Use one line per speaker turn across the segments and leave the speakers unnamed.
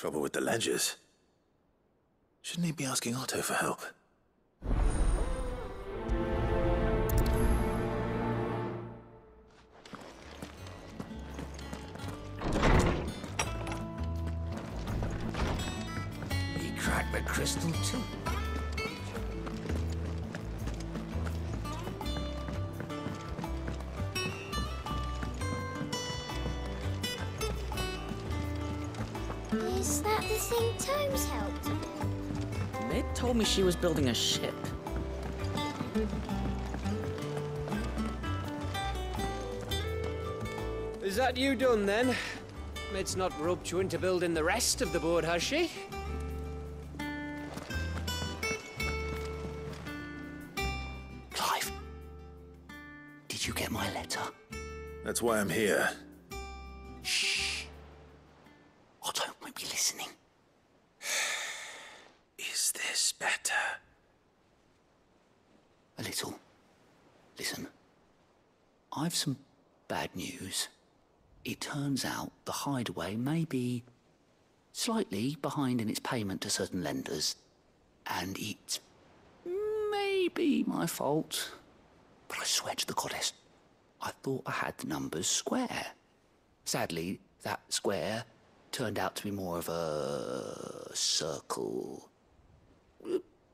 Trouble with the ledgers. Shouldn't he be asking Otto for help?
He cracked the crystal too.
Is that the thing Tomes helped with?
Mid told me she was building a ship.
Is that you done then? Mid's not roped you into building the rest of the boat, has she?
Clive, did you get my letter?
That's why I'm here.
Shh. Otto might be listening.
Is this better?
A little. Listen, I've some bad news. It turns out the hideaway may be slightly behind in its payment to certain lenders, and it may be my fault. But I swear to the goddess, I thought I had the numbers square. Sadly, that square turned out to be more of a circle.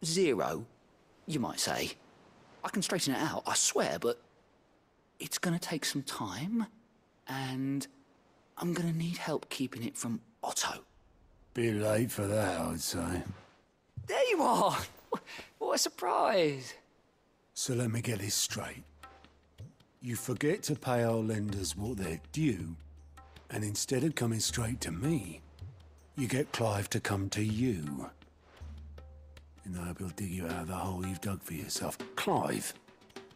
Zero, you might say. I can straighten it out, I swear, but it's gonna take some time, and I'm gonna need help keeping it from Otto.
Bit late for that, I'd say.
There you are! What a surprise!
So let me get this straight. You forget to pay our lenders what they're due, and instead of coming straight to me, you get Clive to come to you. And I hope he'll dig you out of the hole you've dug for yourself. Clive,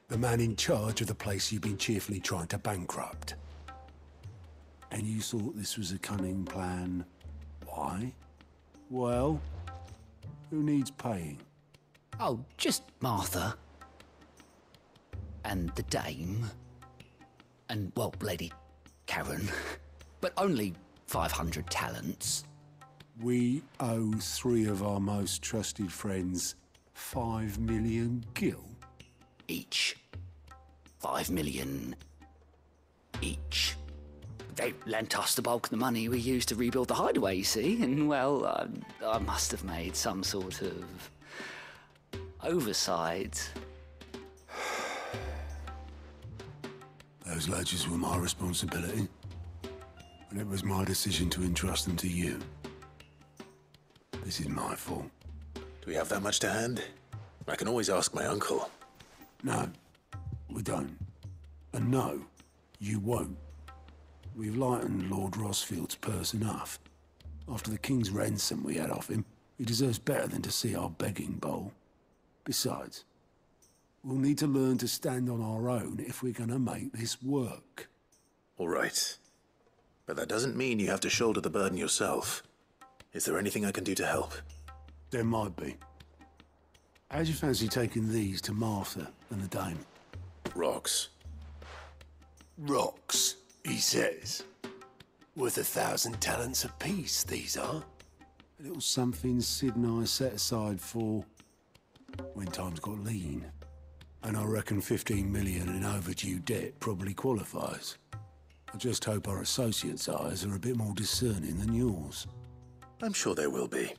the man in charge of the place you've been cheerfully trying to bankrupt. And you thought this was a cunning plan. Why? Well, who needs paying?
Oh, just Martha. And the dame. And, well, Lady Karen. But only 500 talents.
We owe 3 of our most trusted friends 5 million gil.
Each. 5 million each. They lent us the bulk of the money we used to rebuild the hideaway, you see, and, well, I must have made some sort of oversight.
Those ledgers were my responsibility, and it was my decision to entrust them to you. This is my fault.
Do we have that much to hand? I can always ask my uncle.
No, we don't. And no, you won't. We've lightened Lord Rosfield's purse enough. After the king's ransom we had off him, he deserves better than to see our begging bowl. Besides, we'll need to learn to stand on our own if we're gonna make this work.
All right. But that doesn't mean you have to shoulder the burden yourself. Is there anything I can do to help?
There might be. How'd you fancy taking these to Martha and the dame?
Rocks.
Rocks, he says. Worth 1,000 talents apiece, these are.
A little something Sid and I set aside for when times got lean. And I reckon 15 million in overdue debt probably qualifies. I just hope our associates' eyes are a bit more discerning than yours.
I'm sure there will be.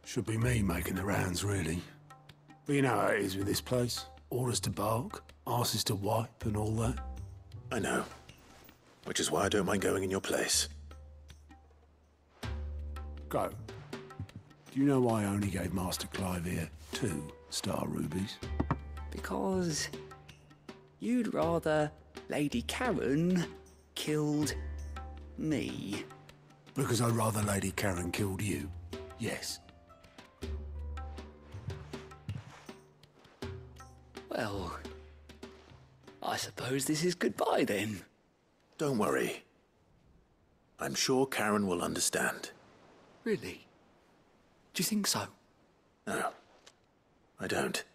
Should be me making the rounds, really. But you know how it is with this place. Orders to bark, arses to wipe, and all that.
I know. Which is why I don't mind going in your place.
Go. Do you know why I only gave Master Clive here 2 star rubies?
Because you'd rather Lady Karen killed me.
Because I'd rather Lady Karen killed you. Yes.
Well, I suppose this is goodbye then.
Don't worry. I'm sure Karen will understand.
Really? Do you think so?
No, I don't.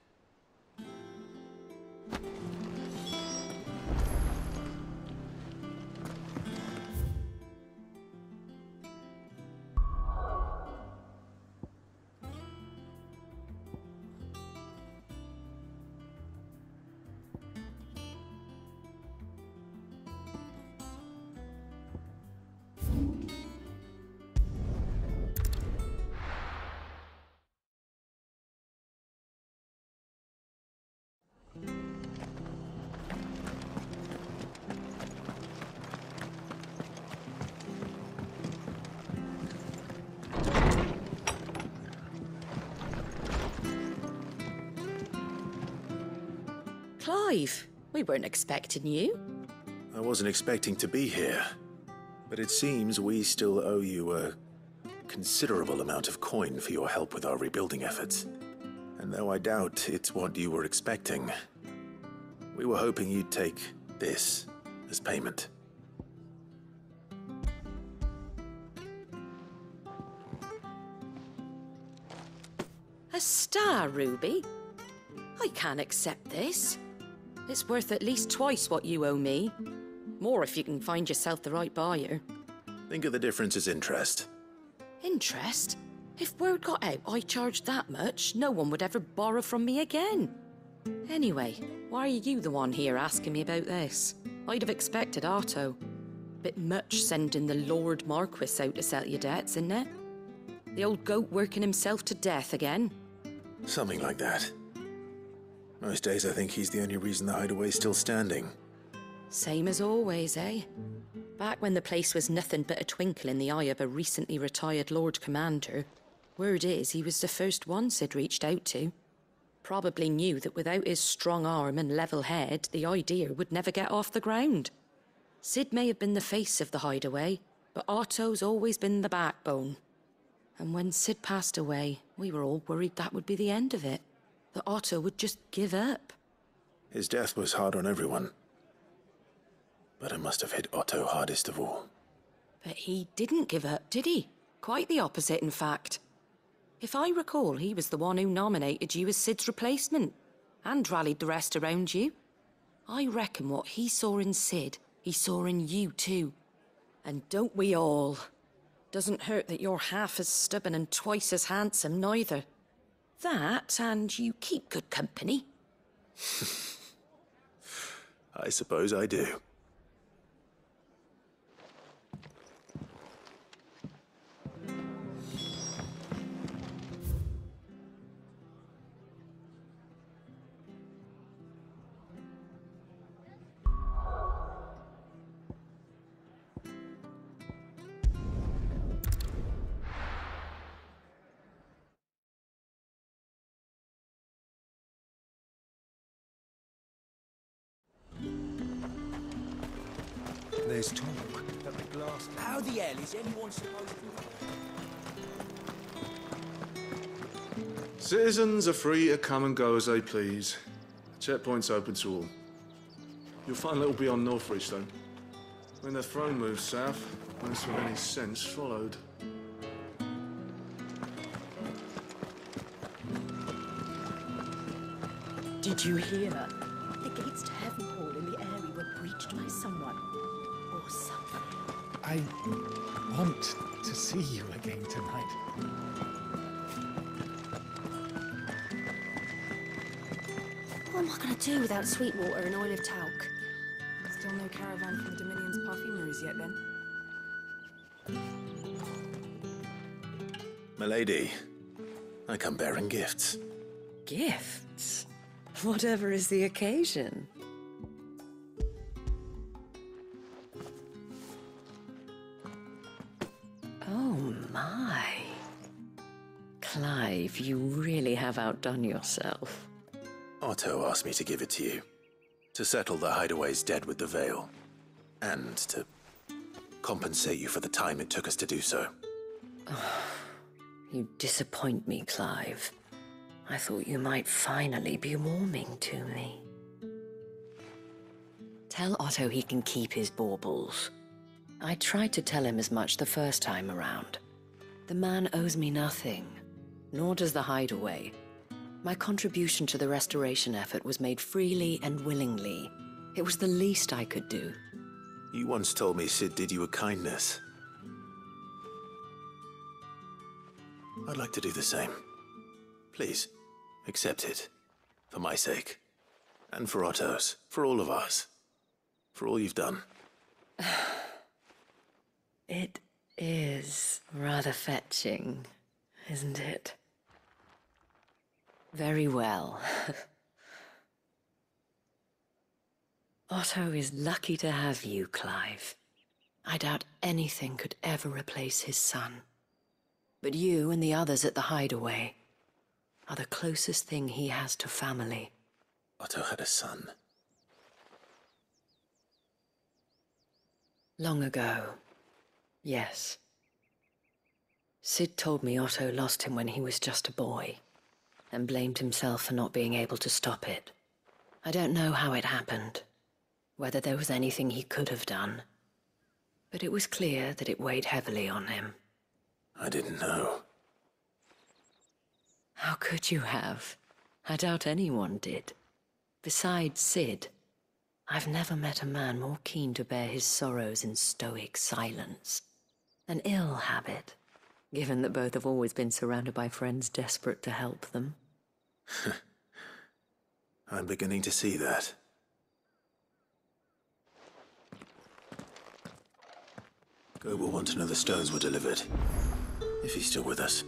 Clive, we weren't expecting you.
I wasn't expecting to be here, but it seems we still owe you a considerable amount of coin for your help with our rebuilding efforts. And though I doubt it's what you were expecting, we were hoping you'd take this as payment.
A star ruby? I can't accept this. It's worth at least twice what you owe me. More if you can find yourself the right buyer.
Think of the difference as interest.
Interest? If word got out I charged that much, no one would ever borrow from me again. Anyway, why are you the one here asking me about this? I'd have expected Otto. Bit much sending the Lord Marquis out to settle your debts, isn't it? The old goat working himself to death again.
Something like that. Most days I think he's the only reason the hideaway's still standing.
Same as always, eh? Back when the place was nothing but a twinkle in the eye of a recently retired Lord Commander, word is he was the first one Sid reached out to. Probably knew that without his strong arm and level head, the idea would never get off the ground. Sid may have been the face of the hideaway, but Otto's always been the backbone. And when Sid passed away, we were all worried that would be the end of it. That Otto would just give up.
His death was hard on everyone. But it must have hit Otto hardest of all.
But he didn't give up, did he? Quite the opposite, in fact. If I recall, he was the one who nominated you as Sid's replacement, and rallied the rest around you. I reckon what he saw in Sid, he saw in you too. And don't we all? Doesn't hurt that you're half as stubborn and twice as handsome, neither. That, and you keep good company.
I suppose I do.
There's talk that the glass...
How the hell is anyone supposed to...
Citizens are free to come and go as they please. Checkpoint's open to all. You'll find a little beyond Northridge, though. When the throne moves south, most with any sense followed.
Did you hear? The gates to Heaven Hall in the area were breached by someone. Or something.
I want to see you again tonight.
What am I going to do without Sweetwater and Olive Talc?
Still no caravan from Dominion's perfumeries yet, then?
Milady, I come bearing gifts.
Gifts? Whatever is the occasion. Oh my. Clive, you really have outdone yourself.
Otto asked me to give it to you. To settle the hideaway's debt with the Veil. And to compensate you for the time it took us to do so.
You disappoint me, Clive. I thought you might finally be warming to me. Tell Otto he can keep his baubles. I tried to tell him as much the first time around. The man owes me nothing, nor does the hideaway. My contribution to the restoration effort was made freely and willingly. It was the least I could do.
You once told me Sid did you a kindness. I'd like to do the same. Please, accept it. For my sake. And for Otto's. For all of us. For all you've done.
It is rather fetching, isn't it? Very well. Otto is lucky to have you, Clive. I doubt anything could ever replace his son. But you and the others at the hideaway are the closest thing he has to family.
Otto had a son.
Long ago, yes. Sid told me Otto lost him when he was just a boy, and blamed himself for not being able to stop it. I don't know how it happened, whether there was anything he could have done, but it was clear that it weighed heavily on him.
I didn't know.
How could you have? I doubt anyone did. Besides Sid, I've never met a man more keen to bear his sorrows in stoic silence. An ill habit, given that both have always been surrounded by friends desperate to help them.
I'm beginning to see that. Gob will want to know the stones were delivered, if he's still with us.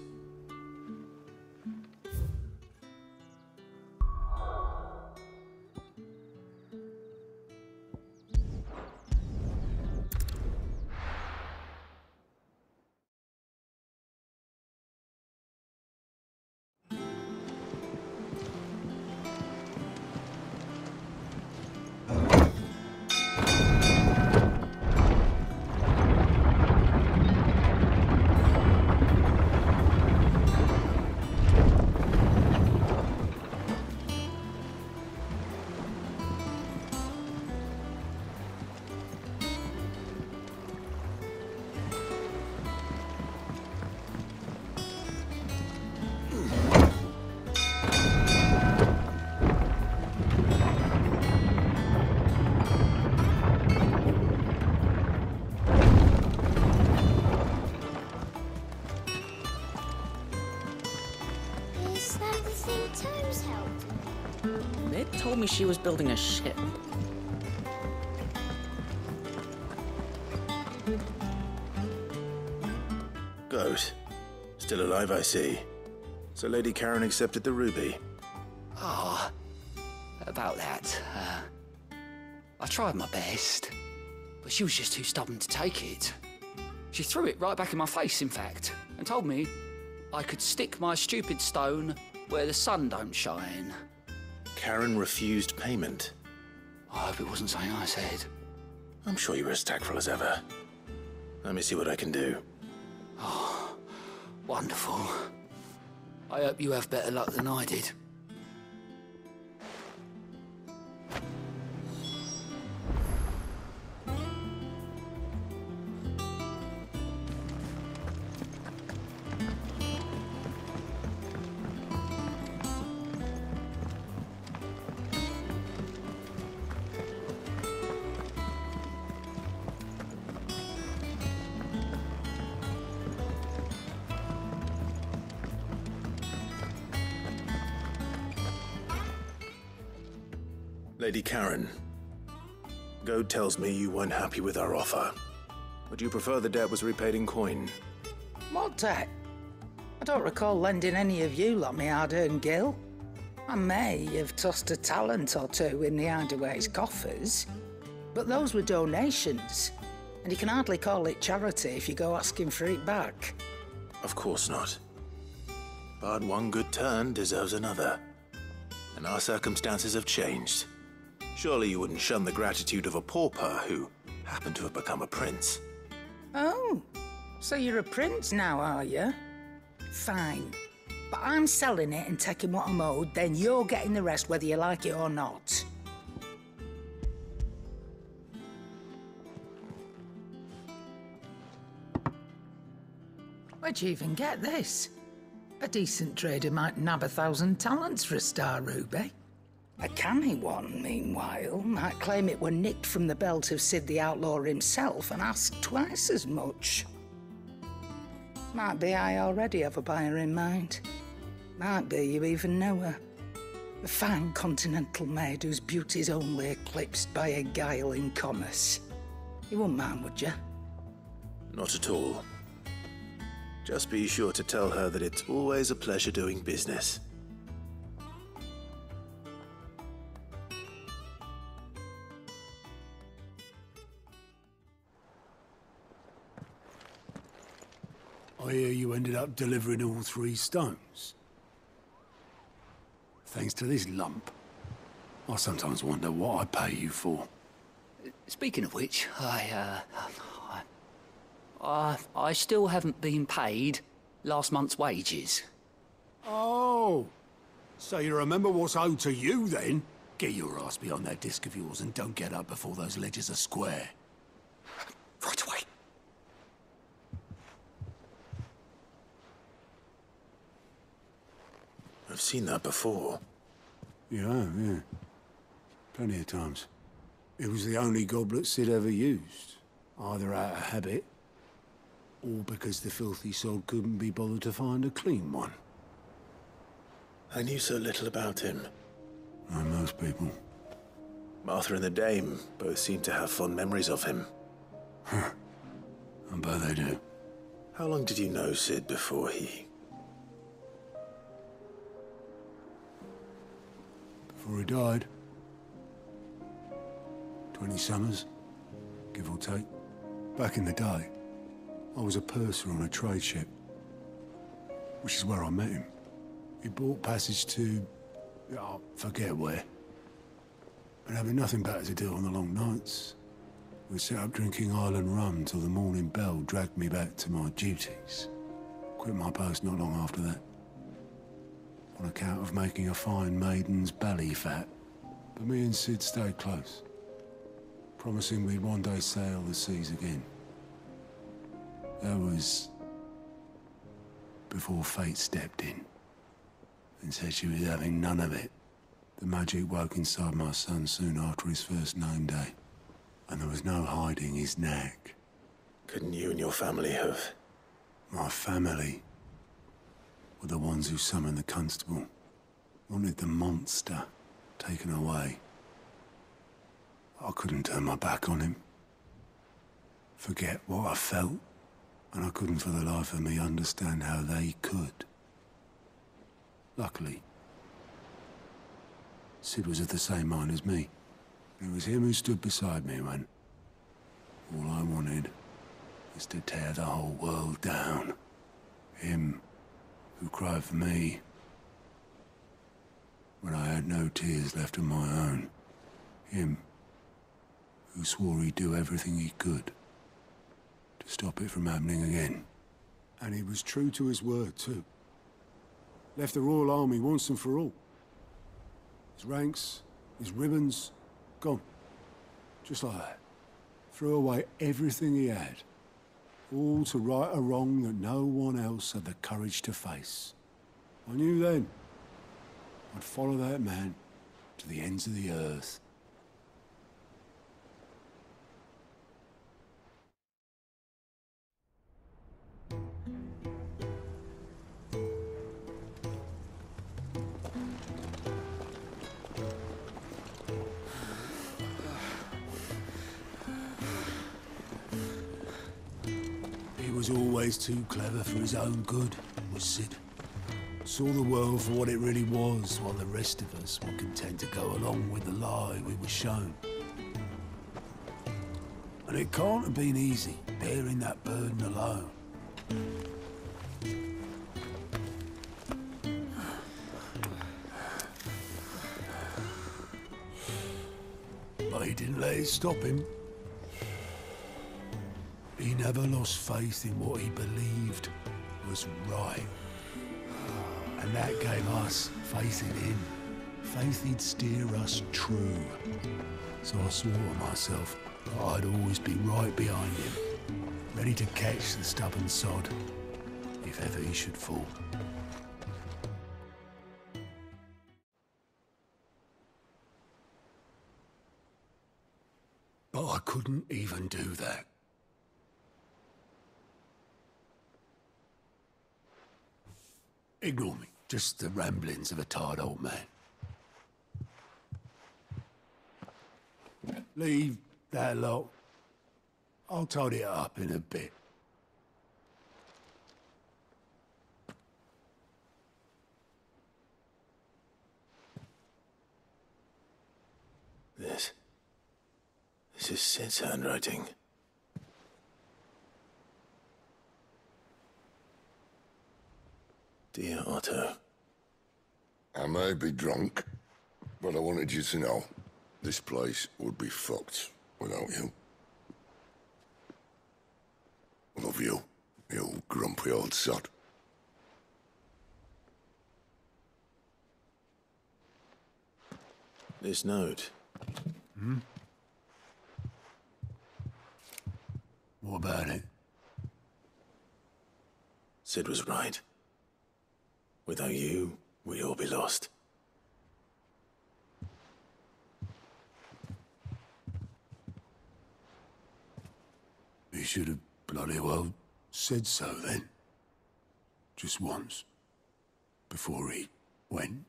Told me she was building a ship.
Goat. Still alive, I see. So Lady Karen accepted the ruby.
Ah, about that. I tried my best, but she was just too stubborn to take it. She threw it right back in my face, in fact, and told me I could stick my stupid stone where the sun don't shine.
Karen refused payment.
I hope it wasn't something I said.
I'm sure you were as tactful as ever. Let me see what I can do.
Oh, wonderful. I hope you have better luck than I did.
Lady Karen, Goad tells me you weren't happy with our offer. Would you prefer the debt was repaid in coin?
What debt? I don't recall lending any of you lot me hard-earned gil. I may have tossed a talent or two in the Hideaway's coffers, but those were donations, and you can hardly call it charity if you go asking for it back.
Of course not. But one good turn deserves another. And our circumstances have changed. Surely you wouldn't shun the gratitude of a pauper who happened to have become a prince.
Oh, so you're a prince now, are you? Fine. But I'm selling it and taking what I'm owed, then you're getting the rest whether you like it or not. Where'd you even get this? A decent trader might nab 1,000 talents for a star ruby. A canny one, meanwhile, might claim it were nicked from the belt of Sid the Outlaw himself and ask twice as much. Might be I already have a buyer in mind. Might be you even know her. A fine continental maid whose beauty's only eclipsed by a guile in commerce. You wouldn't mind, would you?
Not at all. Just be sure to tell her that it's always a pleasure doing business.
I hear you ended up delivering all 3 stones. Thanks to this lump. I sometimes wonder what I pay you for.
Speaking of which, I still haven't been paid last month's wages.
Oh, so you remember what's owed to you, then? Get your ass behind that disc of yours and don't get up before those ledgers are square.
Right away.
I've seen that before.
Yeah. Plenty of times. It was the only goblet Sid ever used, either out of habit, or because the filthy sod couldn't be bothered to find a clean one.
I knew so little about him.
Like most people.
Martha and the Dame both seem to have fond memories of him.
I bet they do.
How long did you know Sid before he...
Before he died? 20 summers, give or take. Back in the day, I was a purser on a trade ship, which is where I met him. He bought passage to... I forget where. But having nothing better to do on the long nights, we sat up drinking island rum till the morning bell dragged me back to my duties. Quit my post not long after that, on account of making a fine maiden's belly fat. But me and Sid stayed close, promising we'd one day sail the seas again. That was before fate stepped in and said she was having none of it. The magic woke inside my son soon after his first name day, and there was no hiding his knack.
Couldn't you and your family have...
My family were the ones who summoned the constable, wanted the monster taken away. I couldn't turn my back on him, forget what I felt, and I couldn't for the life of me understand how they could. Luckily, Sid was of the same mind as me. It was him who stood beside me when all I wanted was to tear the whole world down. Him who cried for me when I had no tears left of my own. Him who swore he'd do everything he could to stop it from happening again. And he was true to his word, too. Left the Royal Army once and for all. His ranks, his ribbons, gone. Just like that. Threw away everything he had. All to right a wrong that no one else had the courage to face. I knew then I'd follow that man to the ends of the earth. He was always too clever for his own good, was Sid. Saw the world for what it really was, while the rest of us were content to go along with the lie we were shown. And it can't have been easy, bearing that burden alone. But he didn't let it stop him. He never lost faith in what he believed was right. And that gave us faith in him. Faith he'd steer us true. So I swore to myself that I'd always be right behind him, ready to catch the stubborn sod, if ever he should fall. But I couldn't even do that. Ignore me. Just the ramblings of a tired old man. Leave that lot. I'll tidy it up in a bit.
This is Sid's handwriting. Dear Otto.
I may be drunk, but I wanted you to know this place would be fucked without you. Love you, you grumpy old sod.
This note.
Hmm? What about it?
Sid was right. Without you, we'd all be lost.
He should have bloody well said so then. Just once. Before he went.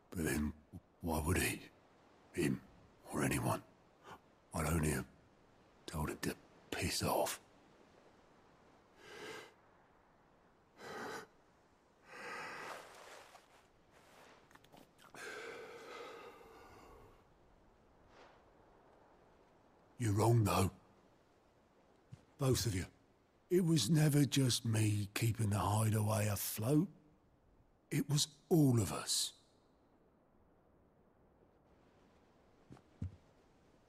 But then, why would he? Him, or anyone? I'd only have told him to piss off. You're wrong, though. Both of you. It was never just me keeping the hideaway afloat. It was all of us.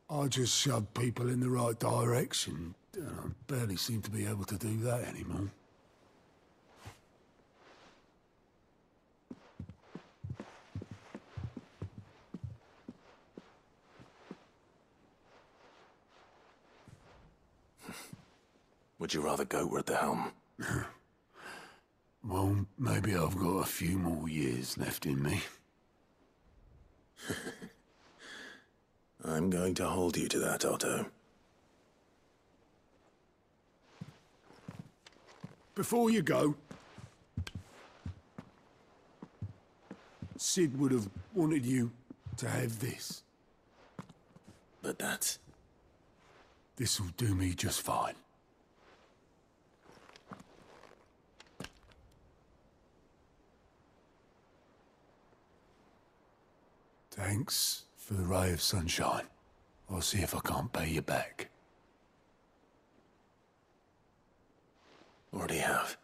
I just shoved people in the right direction, and I barely seem to be able to do that anymore.
Would you rather go at the helm?
Well, maybe I've got a few more years left in me.
I'm going to hold you to that, Otto.
Before you go, Sid would have wanted you to have this.
But that's...
This'll do me just fine. Thanks for the ray of sunshine. I'll see if I can't pay you back.
Already have.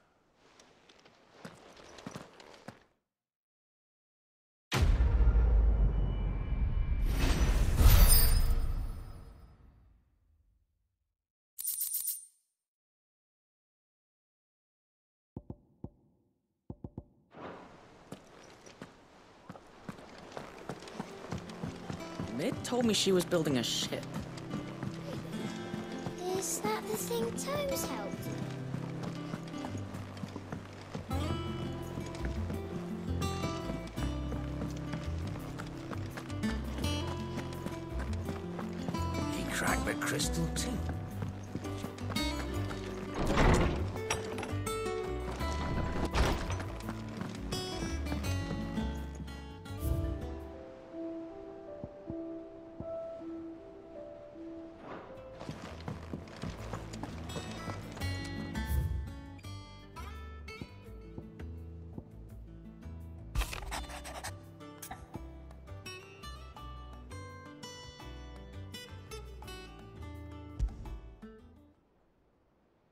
Mid told me she was building a ship.
Is that the thing Tomes helped?
He cracked the crystal too.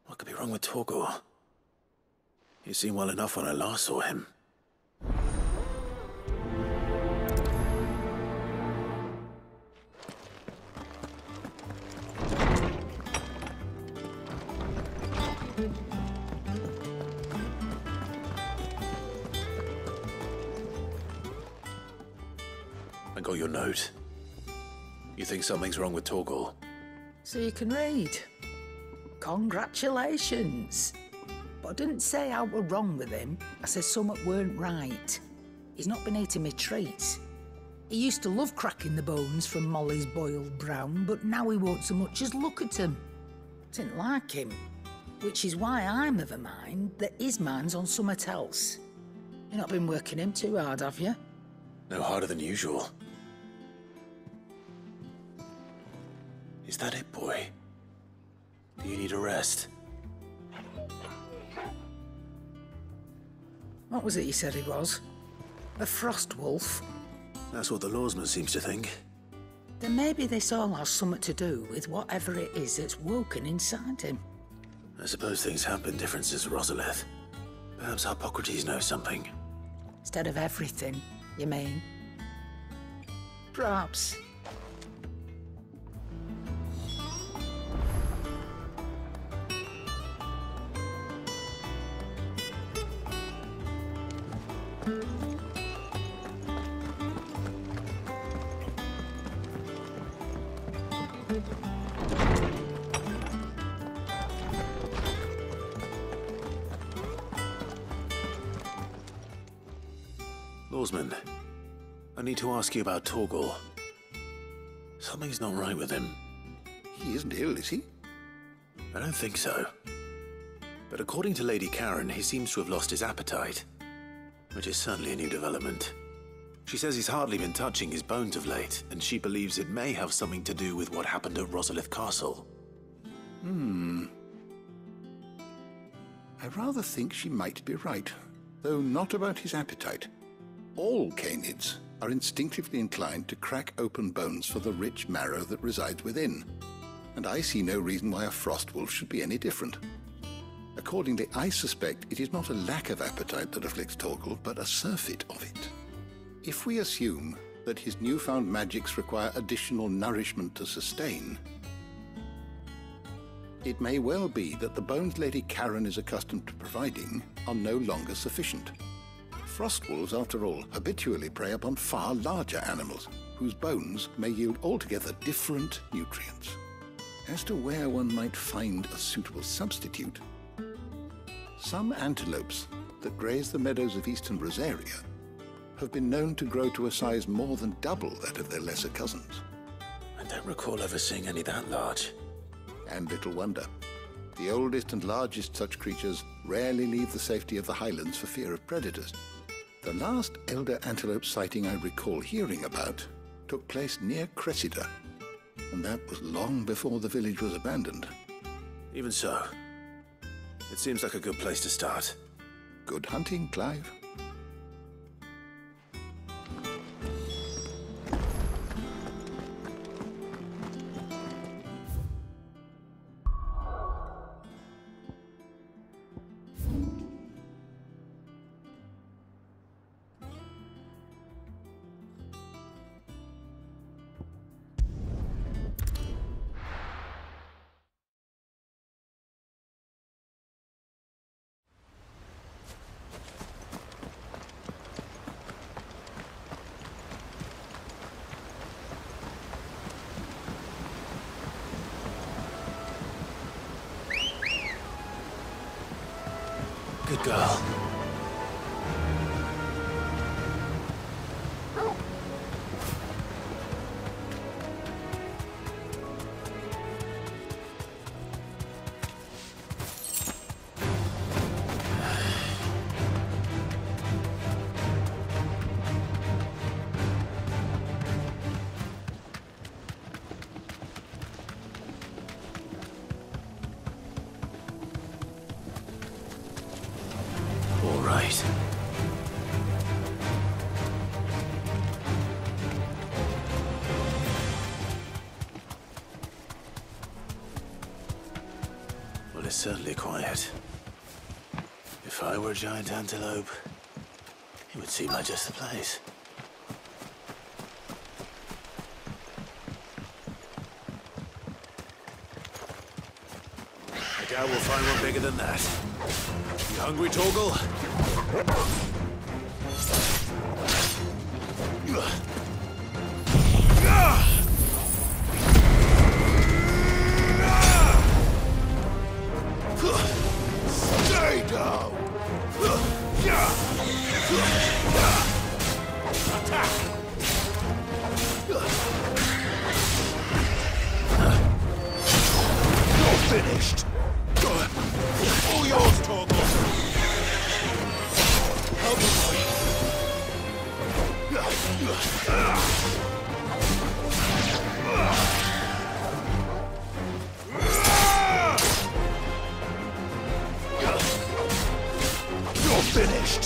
What could be wrong with Torgor? He seemed well enough when I last saw him. I got your note. You think something's wrong with Torgor?
So you can read. Congratulations. But I didn't say I were wrong with him. I said something weren't right. He's not been eating me treats. He used to love cracking the bones from Molly's boiled brown, but now he won't so much as look at them. Didn't like him. Which is why I'm of a mind that his mind's on something else. You've not been working him too hard, have you?
No harder than usual. Is that it, boy? Do you need a rest?
What was it you said he was? A frost wolf?
That's what the lawsman seems to think.
Then maybe this all has something to do with whatever it is that's woken inside him.
I suppose things have been different since Rosalith. Perhaps Hippocrates knows something.
Instead of everything, you mean? perhaps.
Lawsman, I need to ask you about Torgal. Something's not right with him.
He isn't ill, is he?
I don't think so. But according to Lady Karen, he seems to have lost his appetite, which is certainly a new development. She says he's hardly been touching his bones of late, and she believes it may have something to do with what happened at Rosalith Castle.
I rather think she might be right, though not about his appetite. All canids are instinctively inclined to crack open bones for the rich marrow that resides within, and I see no reason why a frostwolf should be any different. Accordingly, I suspect it is not a lack of appetite that afflicts Torgal, but a surfeit of it. If we assume that his newfound magics require additional nourishment to sustain, it may well be that the bones Lady Karen is accustomed to providing are no longer sufficient. Frostwolves, after all, habitually prey upon far larger animals, whose bones may yield altogether different nutrients. As to where one might find a suitable substitute, some antelopes that graze the meadows of eastern Rosaria have been known to grow to a size more than double that of their lesser cousins.
I don't recall ever seeing any that large.
And little wonder. The oldest and largest such creatures rarely leave the safety of the highlands for fear of predators. The last elder antelope sighting I recall hearing about took place near Cressida, and that was long before the village was abandoned.
Even so, it seems like a good place to start.
Good hunting, Clive.
Good girl. Right. Well, it's certainly quiet. If I were a giant antelope, it would seem like just the place. I doubt we'll find one bigger than that. You hungry, Torgal?
Stay down! Attack! You're finished! All yours, Torgal! Help me! You're finished!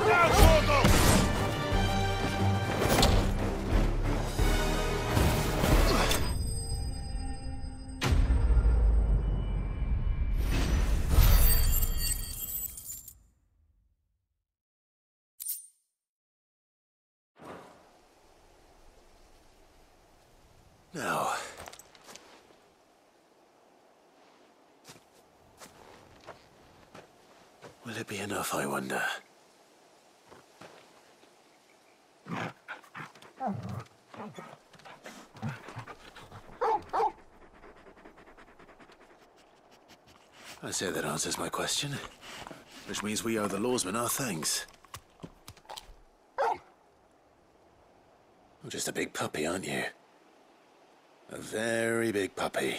Now, Torgal!
it be enough, I wonder? I say that answers my question. Which means we owe the lawsman our thanks. You're just a big puppy, aren't you? A very big puppy.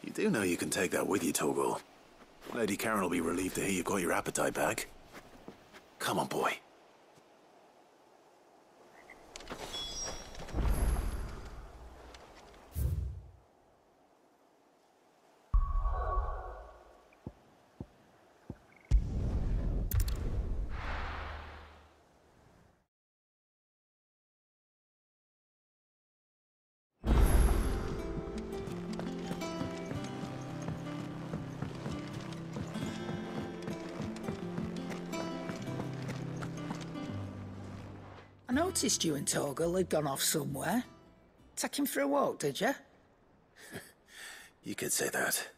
You do know you can take that with you, Torgal. Lady Karen will be relieved to hear you've got your appetite back. Come on, boy.
I noticed you and Torgal had gone off somewhere. Take him for a walk, did you?
You could say that.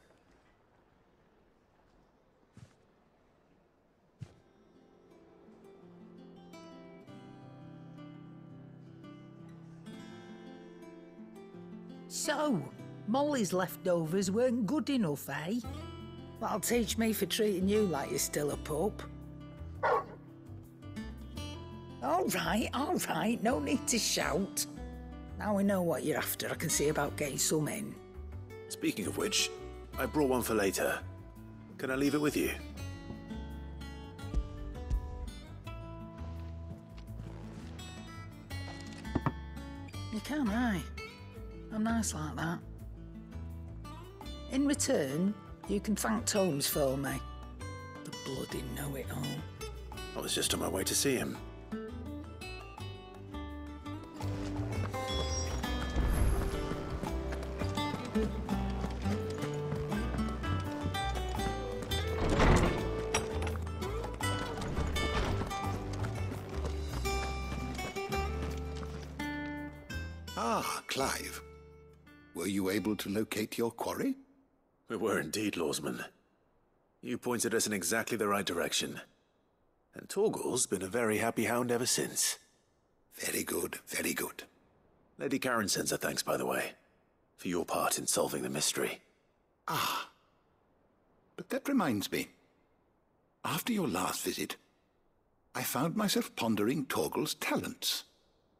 So, Molly's leftovers weren't good enough, eh? That'll teach me for treating you like you're still a pup. All right, no need to shout. Now we know what you're after, I can see about getting some in.
Speaking of which, I brought one for later. Can I leave it with you?
You can, aye. I'm nice like that. In return, you can thank Tomes for me. The bloody know-it-all.
I was just on my way to see him.
Ah, Clive. Were you able to locate your quarry?
We were indeed, lawsman. You pointed us in exactly the right direction. And Torgal's been a very happy hound ever since.
Very good, very good.
Lady Karen sends her thanks, by the way, for your part in solving the mystery.
Ah. But that reminds me. After your last visit, I found myself pondering Torgal's talents.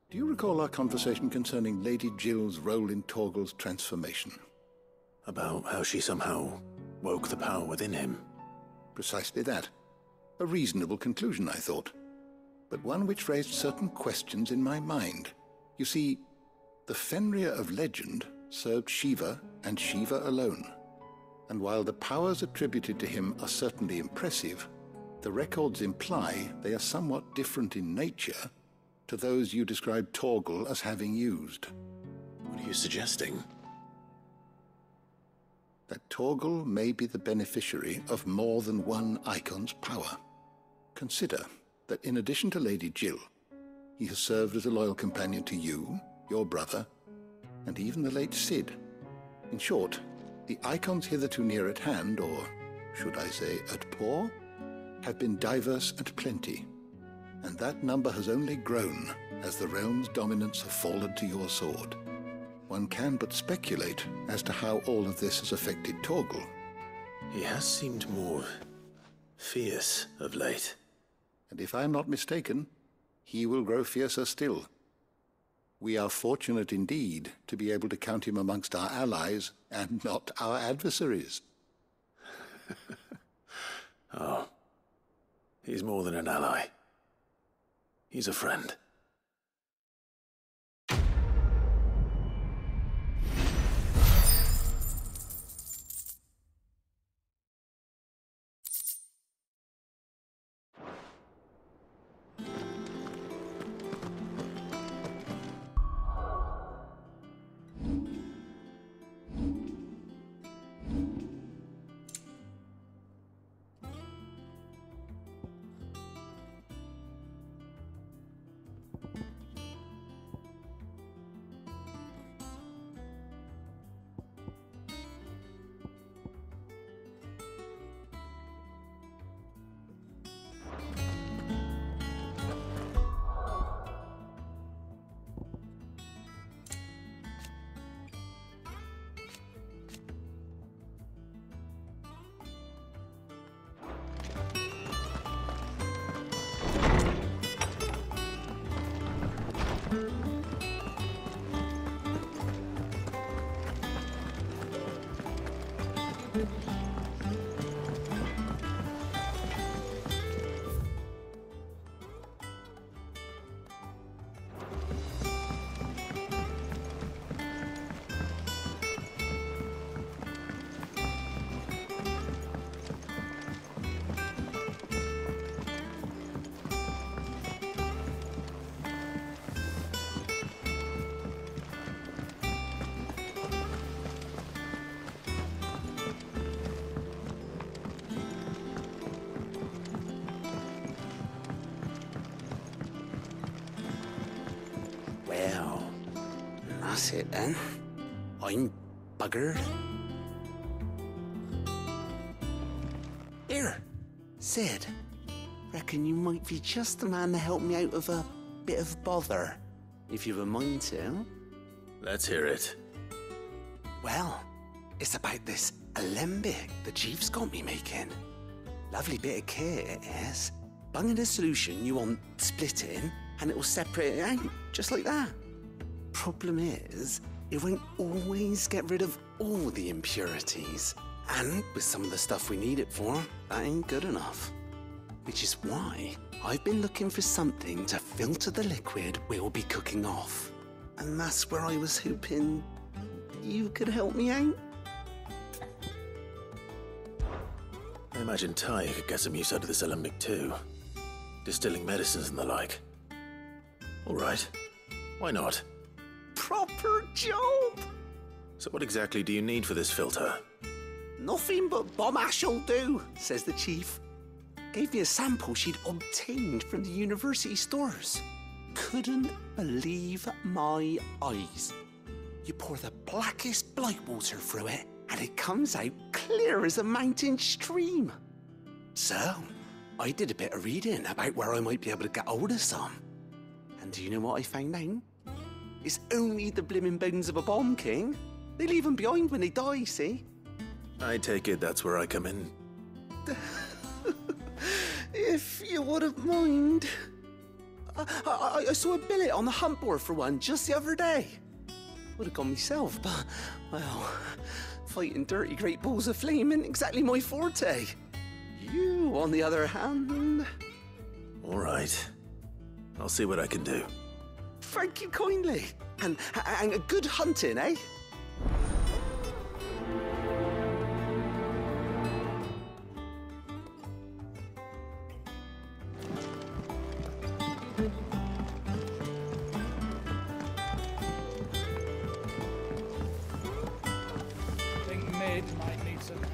Do you recall our conversation concerning Lady Jill's role in Torgal's transformation?
About how she somehow woke the power within him.
Precisely that. A reasonable conclusion, I thought. But one which raised certain questions in my mind. You see, the Fenrir of legend served Shiva and Shiva alone. And while the powers attributed to him are certainly impressive, the records imply they are somewhat different in nature to those you described Torgal as having used.
What are you suggesting?
That Torgal may be the beneficiary of more than one icon's power. Consider that in addition to Lady Jill, he has served as a loyal companion to you, your brother, and even the late Cid. In short, the icons hitherto near at hand, or should I say at paw, have been diverse and plenty, and that number has only grown as the realm's dominance have fallen to your sword. One can but speculate as to how all of this has affected Torgal.
He has seemed more fierce of late.
And if I am not mistaken, he will grow fiercer still. We are fortunate indeed to be able to count him amongst our allies and not our adversaries.
Oh, he's more than an ally. He's a friend.
That's it then. I'm buggered. Here, Sid. Reckon you might be just the man to help me out of a bit of bother, if you've a mind to.
Let's hear it.
Well, it's about this alembic the chief's got me making. Lovely bit of kit it is. Bung in a solution you want splitting, and it'll separate it out, just like that. Problem is, it won't always get rid of all the impurities. And with some of the stuff we need it for, that ain't good enough. Which is why I've been looking for something to filter the liquid we'll be cooking off. And that's where I was hoping you could help me out.
I imagine Ty could get some use out of this alembic too. Distilling medicines and the like. All right. Why not?
Proper job!
So what exactly do you need for this filter?
Nothing but bomb ash'll do, says the chief. Gave me a sample she'd obtained from the university stores. Couldn't believe my eyes. You pour the blackest blight water through it, and it comes out clear as a mountain stream. So, I did a bit of reading about where I might be able to get hold of some. And do you know what I found out? It's only the blimmin' bones of a bomb king. They leave them behind when they die, see?
I take it that's where I come in.
If you wouldn't mind. I saw a billet on the hunt board for one just the other day. Would have gone myself, but, well, fighting dirty great balls of flame isn't exactly my forte. You, on the other hand...
All right. I'll see what I can do.
Thank you kindly. And good hunting, eh?
Might need some help.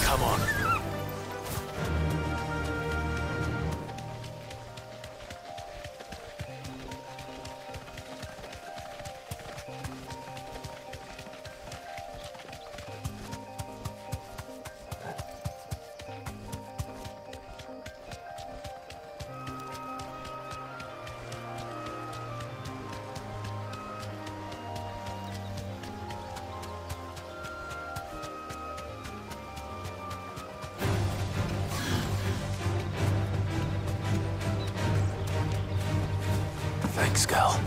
Come on.
Thanks, Gal.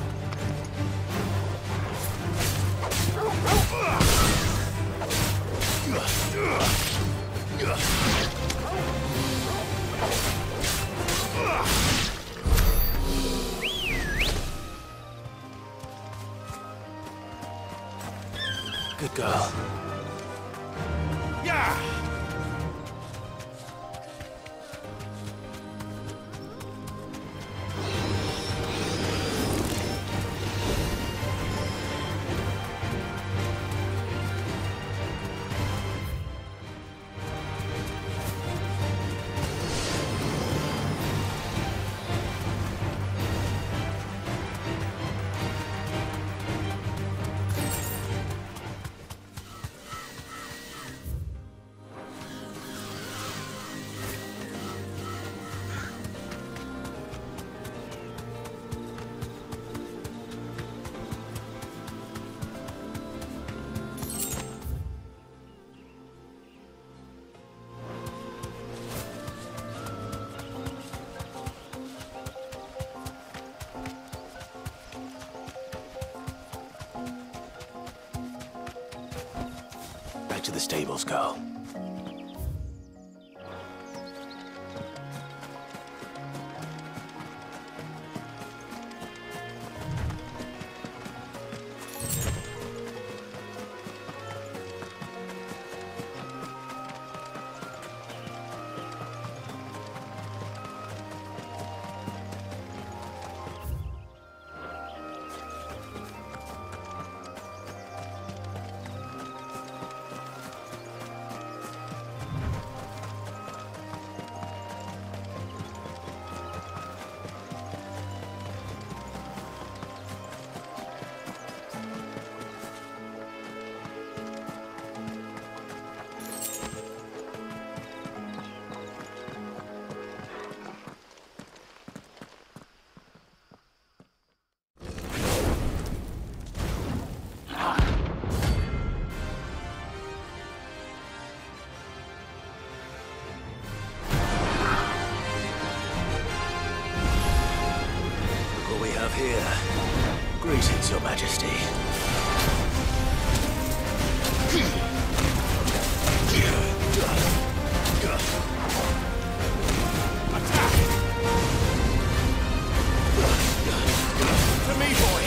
Good girl.
Yeah!
Back to the stables, Carl. Here. Greetings, Your Majesty.
To me, boy!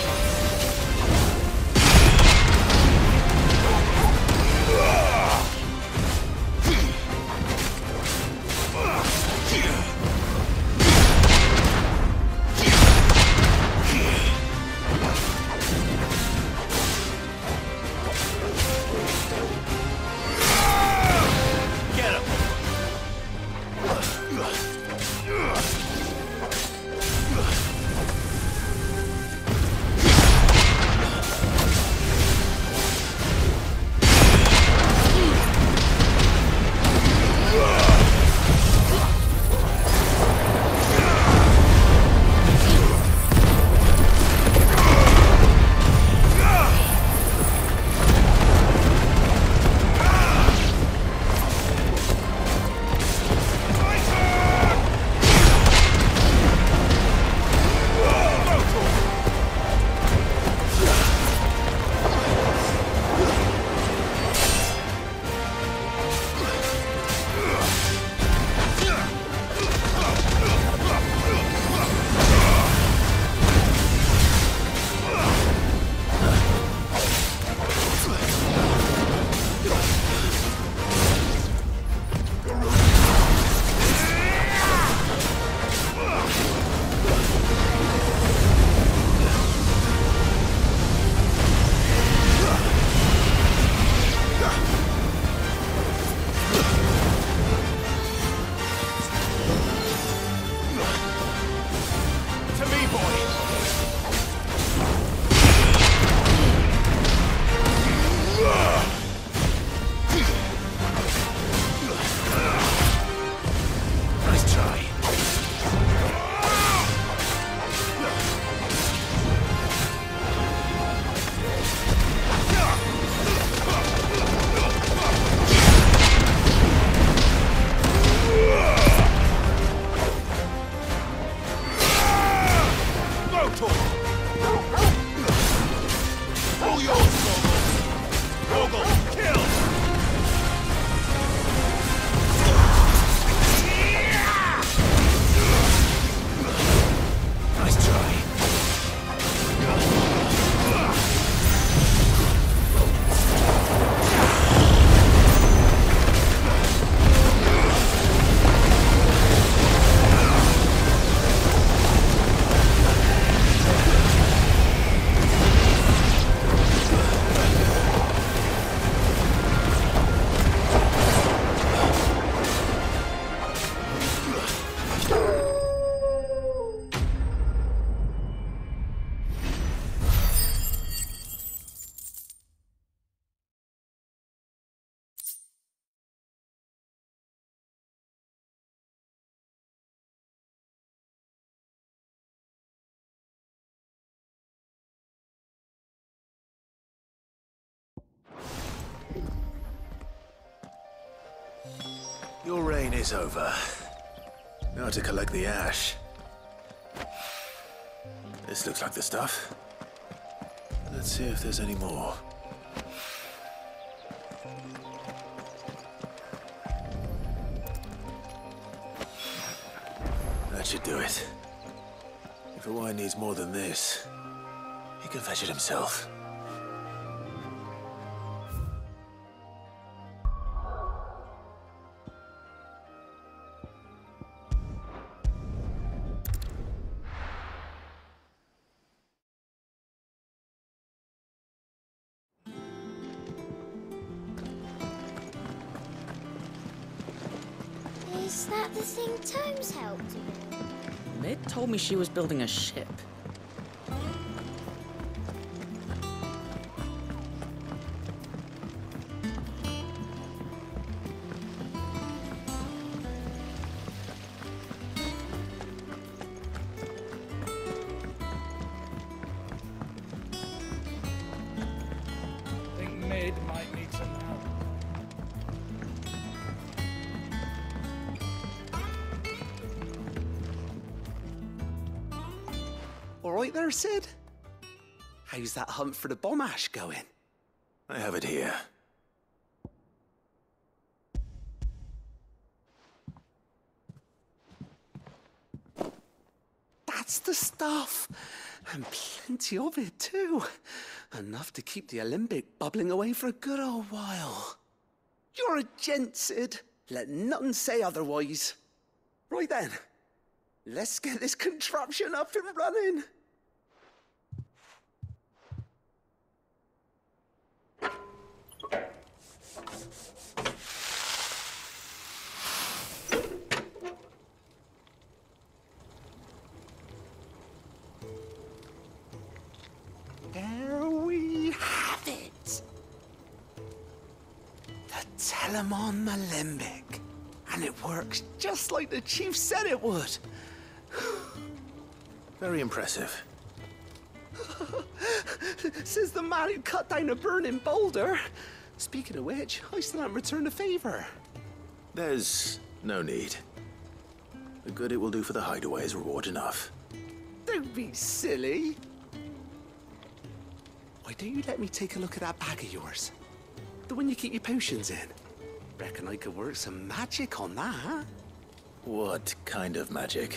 Your reign is over. Now to collect the ash. This looks like the stuff. Let's see if there's any more. That should do it. If a wine needs more than this, he can fetch it himself.
Is that the thing Tomes helped you with?
Mid told me she was building a ship.
Think Mid might need some help.
All right there, Sid? How's that hunt for the bomb ash going?
I have it here.
That's the stuff! And plenty of it, too. Enough to keep the Olympic bubbling away for a good old while. You're a gent, Sid. Let nothing say otherwise. Right then, let's get this contraption up and running. There we have it. The Telemon Malembic. And it works just like the chief said it would.
Very impressive.
Says the man who cut down a burning boulder. Speaking of which, I still haven't returned the favor.
There's no need. The good it will do for the hideaway is reward enough.
Don't be silly. Why don't you let me take a look at that bag of yours? The one you keep your potions in. Reckon I could work some magic on that.
What kind of magic?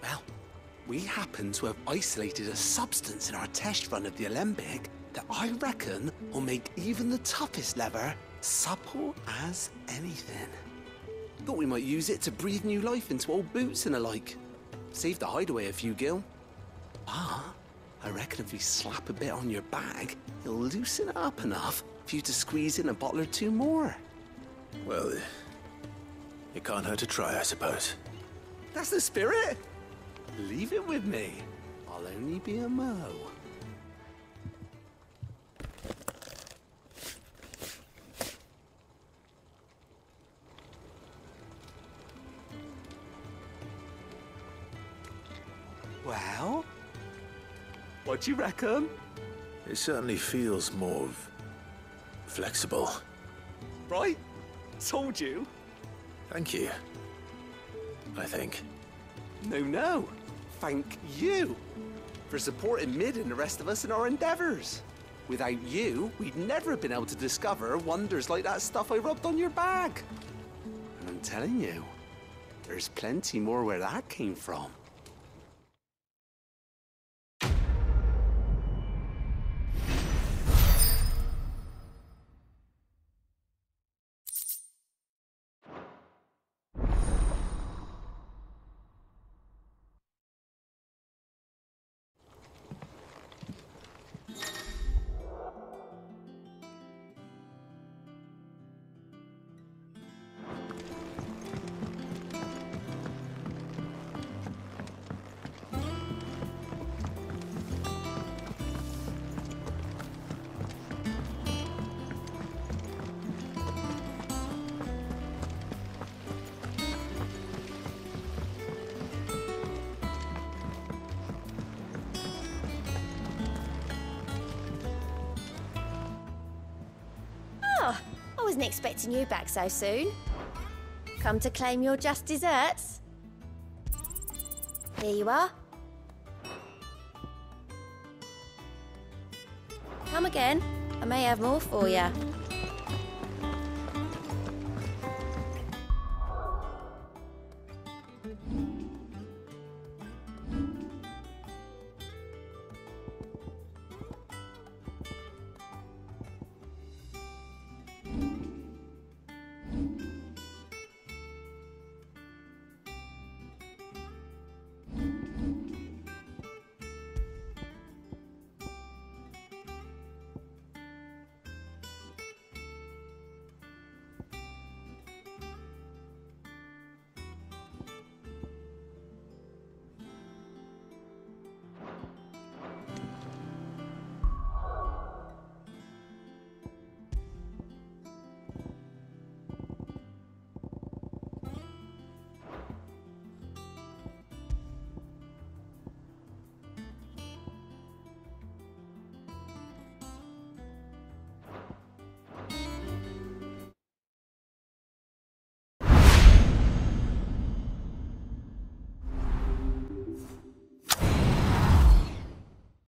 Well, we happen to have isolated a substance in our test run of the Alembic that I reckon will make even the toughest leather supple as anything. Thought we might use it to breathe new life into old boots and the like. Save the hideaway a few gil. But I reckon if we slap a bit on your bag, it'll loosen it up enough for you to squeeze in a bottle or two more.
Well, it can't hurt to try, I suppose.
That's the spirit. Leave it with me. I'll only be a mo. Well, what do you reckon?
It certainly feels more flexible.
Right? Told you.
Thank you. I think.
No. Thank you for supporting Mid and the rest of us in our endeavors. Without you, we'd never have been able to discover wonders like that stuff I rubbed on your bag. And I'm telling you, there's plenty more where that came from.
wasn't expecting you back so soon. Come to claim your just desserts? Here you are. Come again. I may have more for you.